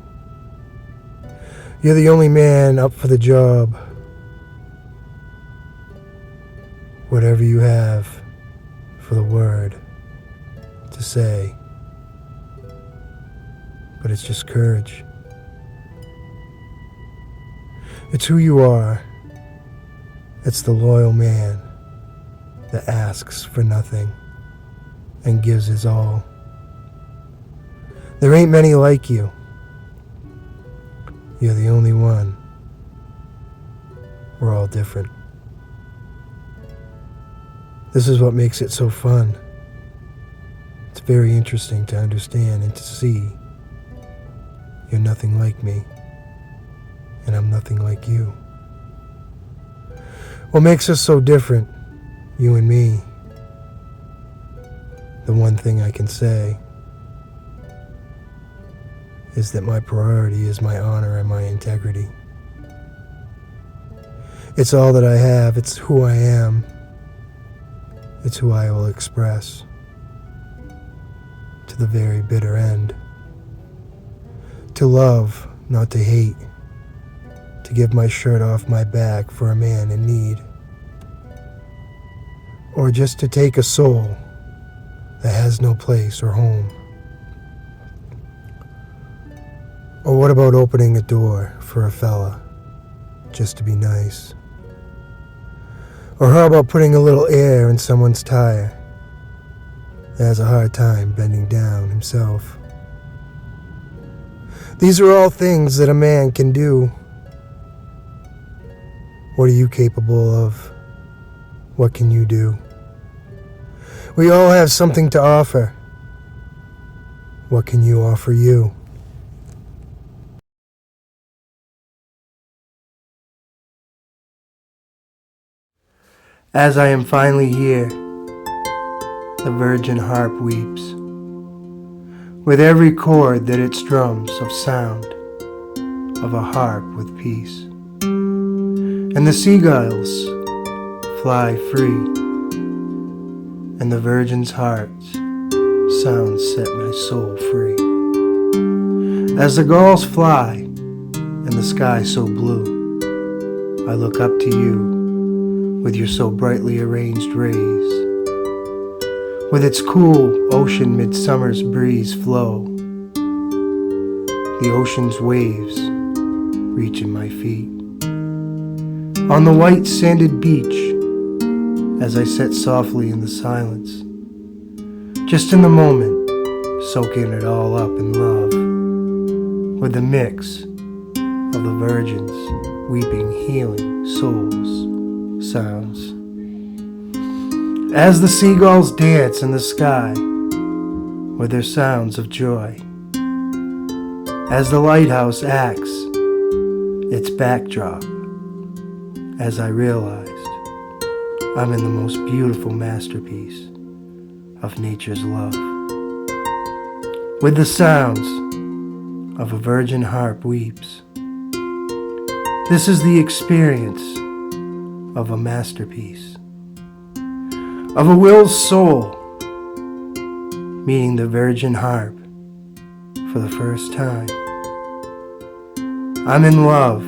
You're the only man up for the job. Whatever you have for the word to say, but it's just courage. It's who you are. It's the loyal man that asks for nothing and gives his all. There ain't many like you. You're the only one. We're all different. This is what makes it so fun. It's very interesting to understand and to see. You're nothing like me, and I'm nothing like you. What makes us so different, you and me? The one thing I can say is that my priority is my honor and my integrity. It's all that I have. It's who I am. It's who I will express to the very bitter end. To love, not to hate. To give my shirt off my back for a man in need. or just to take a soul that has no place or home? Or what about opening a door for a fella just to be nice? Or how about putting a little air in someone's tire that has a hard time bending down himself? These are all things that a man can do. What are you capable of? What can you do? We all have something to offer. What can you offer you? As I am finally here, the virgin harp weeps, with every chord that it strums of sound of a harp with peace. And the seagulls fly free, and the virgin's heart's sounds set my soul free. As the gulls fly, and the sky so blue, I look up to you with your so brightly arranged rays. With its cool ocean midsummer's breeze flow, the ocean's waves reaching my feet. On the white sanded beach, as I sit softly in the silence, just in the moment, soaking it all up in love, with the mix of the virgin's weeping, healing souls sounds. As the seagulls dance in the sky with their sounds of joy, as the lighthouse acts its backdrop, as I realized I'm in the most beautiful masterpiece of nature's love, with the sounds of a virgin harp weeps. This is the experience of a masterpiece, of a will's soul meeting the virgin harp for the first time. I'm in love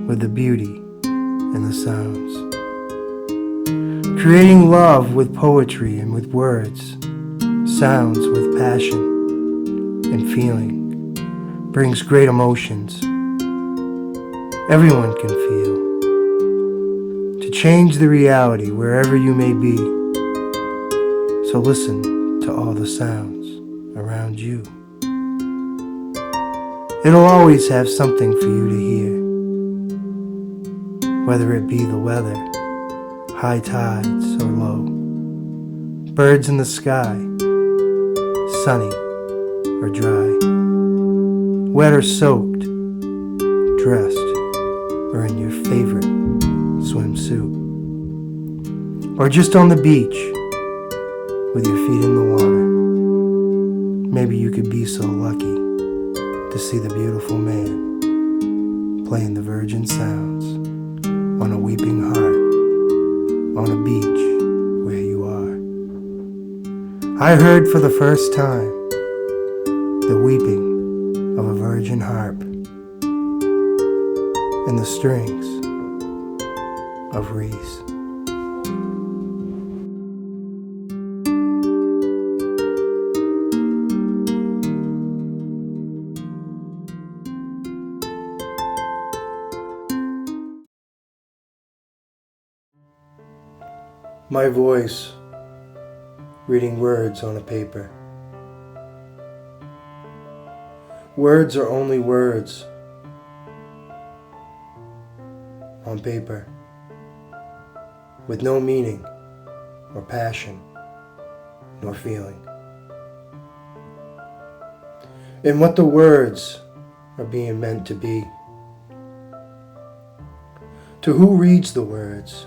with the beauty and the sounds, creating love with poetry and with words, sounds with passion and feeling, brings great emotions. Everyone can feel. To change the reality wherever you may be. So listen to all the sounds around you. It'll always have something for you to hear, whether it be the weather, high tides or low, birds in the sky, sunny or dry, wet or soaked, dressed or in your favorite swimsuit, or just on the beach with your feet in the water. Maybe you could be so lucky to see the beautiful man playing the virgin sounds on a weeping harp on a beach where you are. I heard for the first time the weeping of a virgin harp and the strings of reeds. My voice reading words on a paper. Words are only words on paper, with no meaning or passion nor feeling. And what the words are being meant to be. To who reads the words?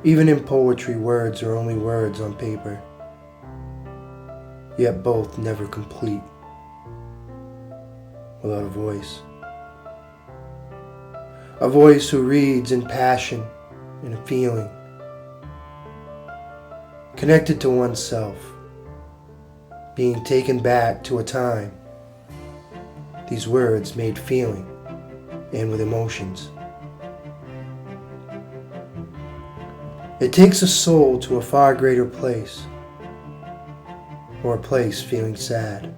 Even in poetry, words are only words on paper, yet both never complete without a voice. A voice who reads in passion and a feeling, connected to oneself, being taken back to a time these words made feeling and with emotions. It takes a soul to a far greater place, or a place feeling sad,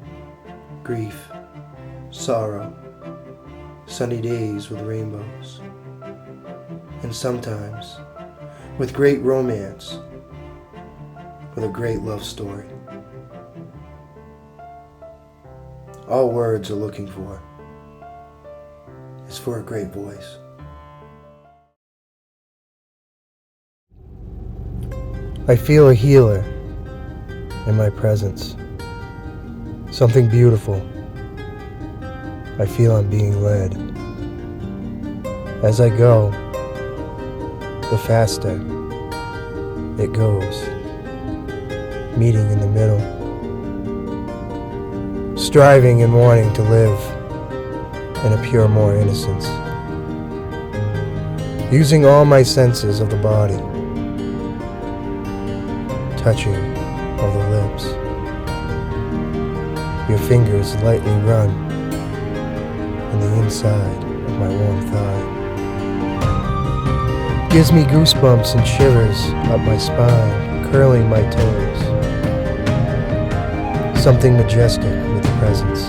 grief, sorrow, sunny days with rainbows, and sometimes with great romance, with a great love story. All words are looking for is for a great voice. I feel a healer in my presence. Something beautiful. I feel I'm being led. As I go, the faster it goes. Meeting in the middle. Striving and wanting to live in a pure more innocence. Using all my senses of the body. Touching of the lips. Your fingers lightly run in the inside of my warm thigh. Gives me goosebumps and shivers up my spine, curling my toes. Something majestic with the presence.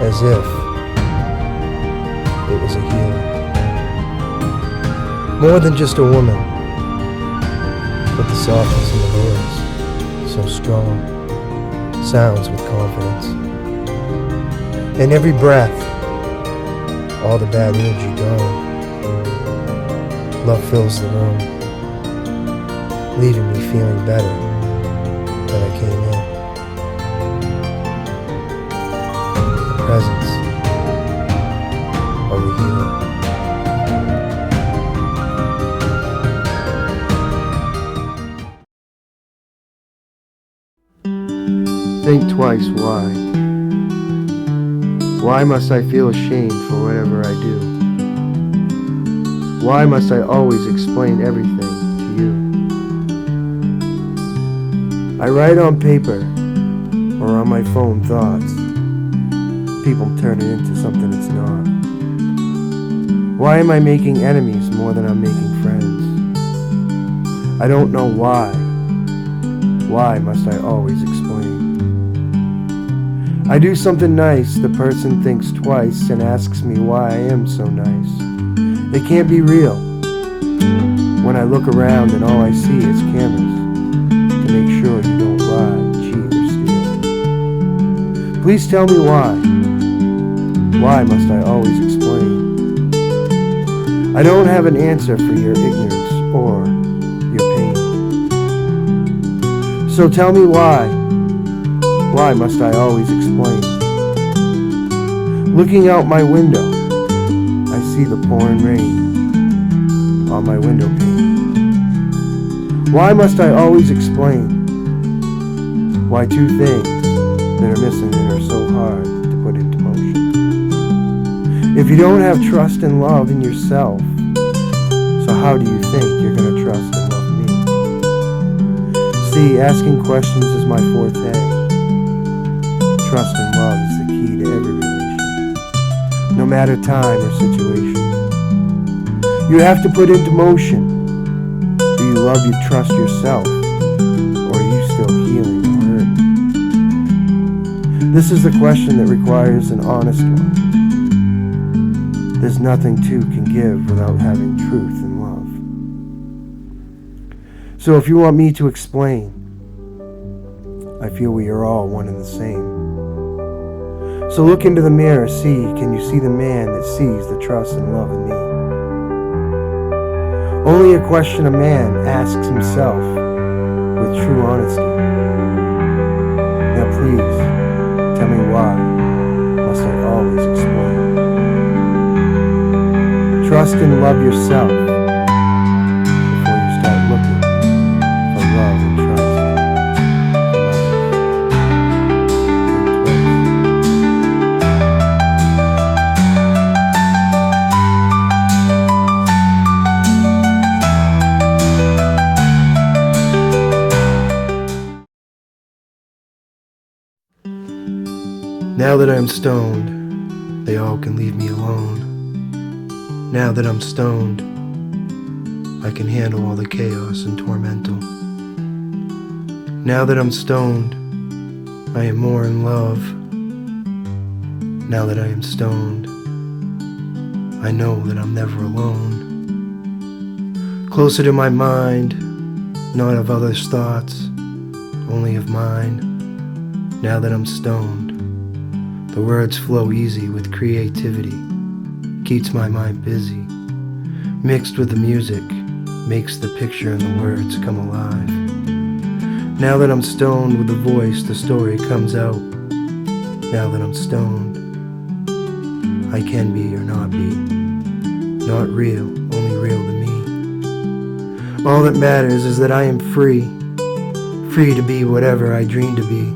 As if it was a healer. More than just a woman. But the softness in the voice, so strong, sounds with confidence. In every breath, all the bad energy gone. Love fills the room, leaving me feeling better than I came in. The presence of the healer. Think twice why. Why must I feel ashamed for whatever I do? Why must I always explain everything to you? I write on paper or on my phone thoughts. People turn it into something it's not. Why am I making enemies more than I'm making friends? I don't know why. Why must I always explain? I do something nice, the person thinks twice and asks me why I am so nice. It can't be real. When I look around and all I see is cameras to make sure you don't lie, cheat, or steal. Please tell me why. Why must I always explain? I don't have an answer for your ignorance or your pain. So tell me why. Why must I always explain? Looking out my window, I see the pouring rain on my window pane. Why must I always explain? Why two things that are missing and are so hard to put into motion? If you don't have trust and love in yourself, so how do you think you're going to trust and love me? See, asking questions is my forte. Trust and love is the key to every relation, no matter time or situation. You have to put into motion. Do you love, you trust yourself, or are you still healing or hurting? This is the question that requires an honest one. There's nothing two can give without having truth and love. So if you want me to explain, I feel we are all one and the same. So look into the mirror, see, can you see the man that sees the trust and love in me? Only a question a man asks himself with true honesty. Now please, tell me why must I always explain? Trust and love yourself before you start looking for love and trust. Now that I'm stoned, they all can leave me alone. Now that I'm stoned, I can handle all the chaos and tormental. Now that I'm stoned, I am more in love. Now that I am stoned, I know that I'm never alone. Closer to my mind, not of others' thoughts, only of mine. Now that I'm stoned, the words flow easy with creativity, keeps my mind busy. Mixed with the music, makes the picture and the words come alive. Now that I'm stoned with the voice, the story comes out. Now that I'm stoned, I can be or not be. Not real, only real to me. All that matters is that I am free. Free to be whatever I dream to be.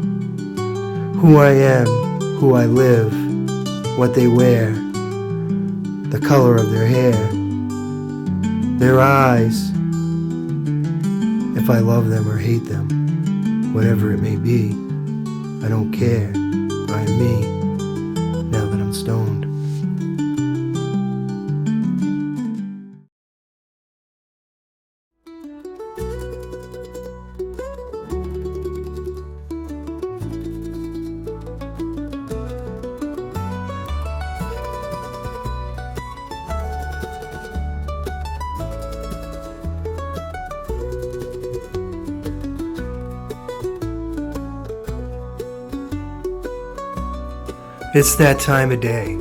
Who I am, who I live, what they wear, the color of their hair, their eyes, if I love them or hate them, whatever it may be, I don't care. I am me, now that I'm stoned. It's that time of day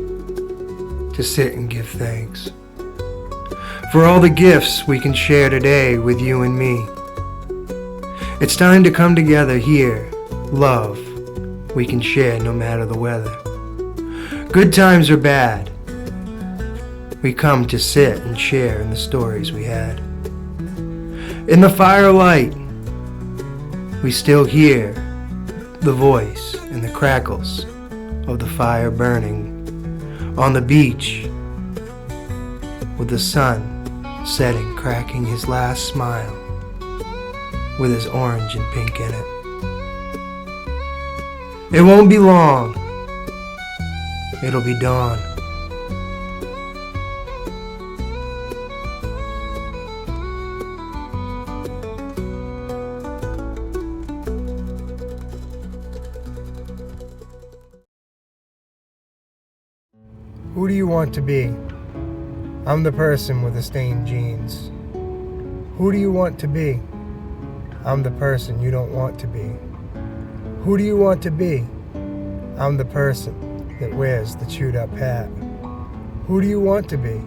to sit and give thanks for all the gifts we can share today with you and me. It's time to come together here, love we can share no matter the weather. Good times or bad, we come to sit and share in the stories we had. In the firelight, we still hear the voice and the crackles of the fire burning on the beach with the sun setting, cracking his last smile with his orange and pink in it. It won't be long, it'll be dawn. Who do you want to be? I'm the person with the stained jeans. Who do you want to be? I'm the person you don't want to be. Who do you want to be? I'm the person that wears the chewed up hat. Who do you want to be?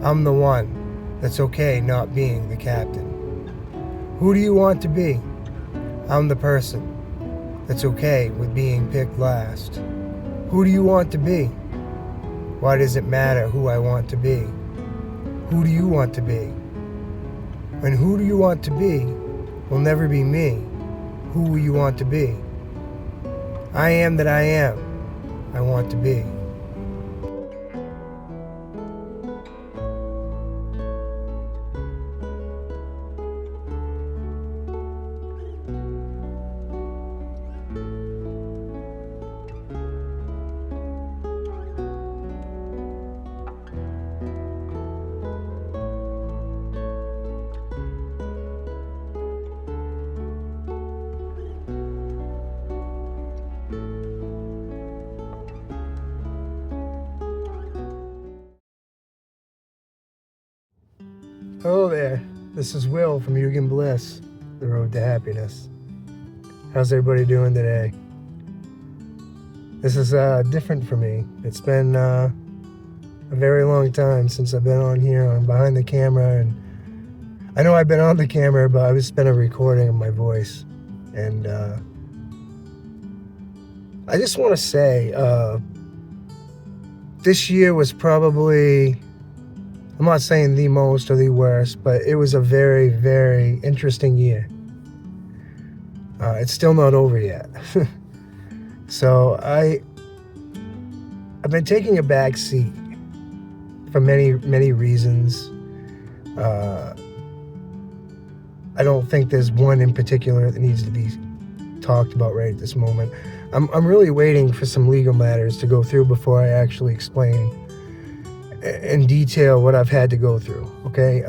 I'm the one that's okay not being the captain. Who do you want to be? I'm the person that's okay with being picked last. Who do you want to be? Why does it matter who I want to be? Who do you want to be? And who do you want to be will never be me. Who will you want to be? I am that I am. I want to be. Hello there, this is Will from Eugen Bliss, The Road to Happiness. How's everybody doing today? This is different for me. It's been a very long time since I've been on here. I'm behind the camera, and I know I've been on the camera, but I've just been a recording of my voice. And I just want to say, this year was probably, I'm not saying the most or the worst, but it was a very, very interesting year. It's still not over yet. So I've been taking a back seat for many, many reasons. I don't think there's one in particular that needs to be talked about right at this moment. I'm really waiting for some legal matters to go through before I actually explain in detail what I've had to go through, okay?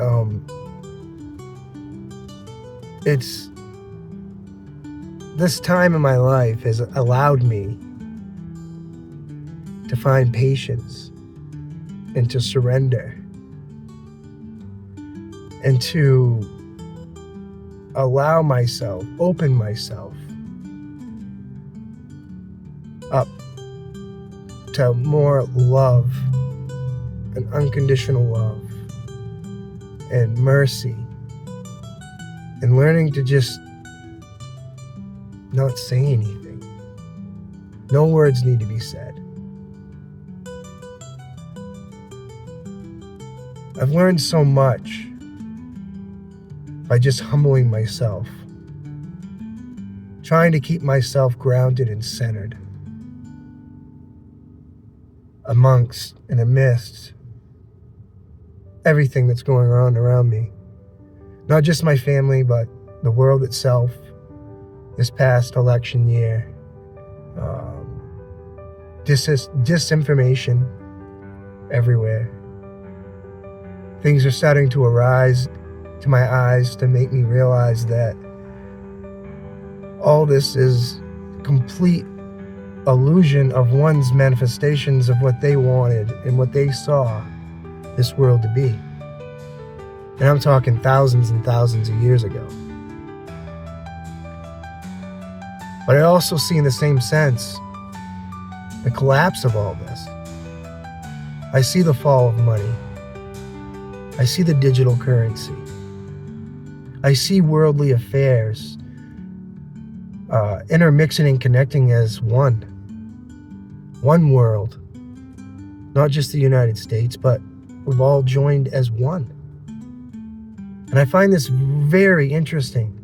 It's this time in my life has allowed me to find patience and to surrender and to allow myself, open myself up to more love and unconditional love and mercy, and learning to just not say anything. No words need to be said. I've learned so much by just humbling myself, trying to keep myself grounded and centered amongst and amidst everything that's going on around me. Not just my family, but the world itself. This past election year, disinformation everywhere. Things are starting to arise to my eyes to make me realize that all this is complete illusion of one's manifestations of what they wanted and what they saw this world to be. And I'm talking thousands and thousands of years ago. But I also see in the same sense the collapse of all this. I see the fall of money. I see the digital currency. I see worldly affairs intermixing and connecting as one world. Not just the United States, but we've all joined as one. And I find this very interesting.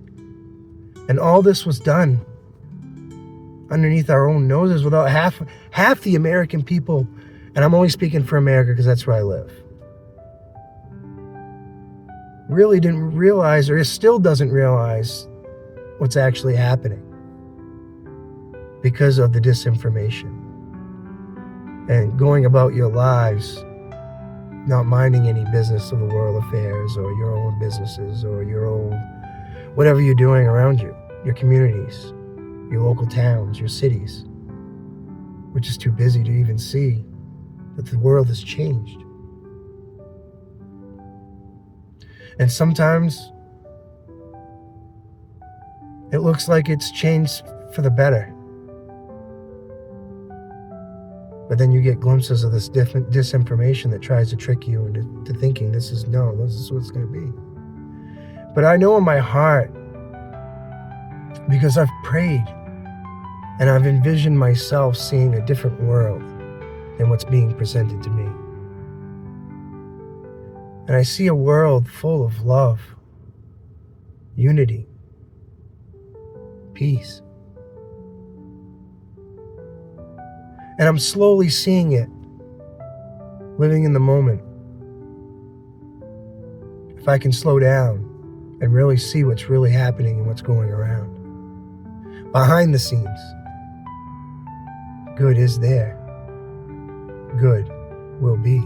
And all this was done underneath our own noses without half the American people, and I'm only speaking for America because that's where I live, really didn't realize, or still doesn't realize, what's actually happening because of the disinformation and going about your lives not minding any business of the world affairs or your own businesses or your own whatever you're doing around you, your communities, your local towns, your cities. We're just too busy to even see that the world has changed. And sometimes it looks like it's changed for the better. But then you get glimpses of this different disinformation that tries to trick you into thinking this is what it's going to be. But I know in my heart, because I've prayed and I've envisioned myself seeing a different world than what's being presented to me. And I see a world full of love, unity, peace. And I'm slowly seeing it, living in the moment. If I can slow down and really see what's really happening and what's going around. Behind the scenes, good is there. Good will be.